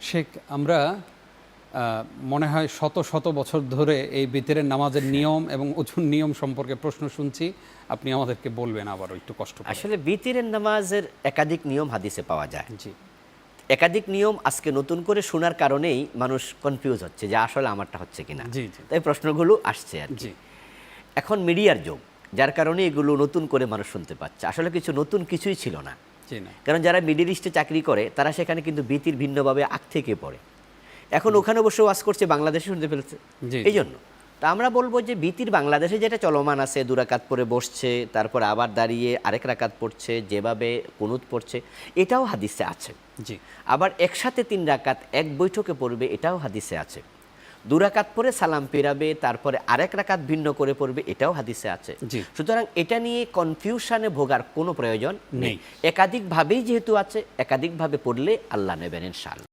শেখ, আমরা মনে হয় শত শত বছর ধরে এই বিতরের নামাজের নিয়ম এবং উজুর নিয়ম সম্পর্কে প্রশ্ন শুনছি। আপনি আমাদেরকে বলবেন আবারও একটু কষ্ট করে। আসলে বিতিরের নামাজের একাধিক নিয়ম হাদিসে পাওয়া যায়। জি একাধিক নিয়ম আজকে নতুন করে শোনার কারণেই মানুষ কনফিউজ হচ্ছে যে আসলে আমারটা হচ্ছে কিনা। জি জি তাই প্রশ্নগুলো আসছে আর কি। জি এখন মিডিয়ার যুগ, যার কারণে এগুলো নতুন করে মানুষ শুনতে পাচ্ছে। আসলে নতুন কিছুই ছিল না। জি না কারণ যারা মিডিল ইস্টে চাকরি করে তারা সেখানে কিন্তু বিতির ভিন্নভাবে আগ থেকে পড়ে। এখন ওখানে বসে ওয়াজ করছে, বাংলাদেশে শুনতে ফেলছে। জি এই জন্য তা আমরা বলবো যে বিতির বাংলাদেশে যেটা চলমান আছে, 2 রাকাত পরে বসছে, তারপর আবার দাঁড়িয়ে আরেক রাকাত পড়ছে, যেভাবে কুনুত পড়ছে, এটাও হাদিসে আছে। জি আবার একসাথে 3 রাকাত এক বৈঠকে পড়বে, এটাও হাদিসে আছে। 2 রাকাত পরে সালাম ফেরাবে, তারপরে আরেক রাকাত ভিন্ন করে পড়বে, এটাও হাদিসে আছে। জি। সুতরাং এটা নিয়ে কনফিউশনে ভোগার কোনো প্রয়োজন নেই। নেই। একাধিকভাবেই যেহেতু আছে, একাধিকভাবে পড়লে আল্লাহ নেবেন ইনশাআল্লাহ।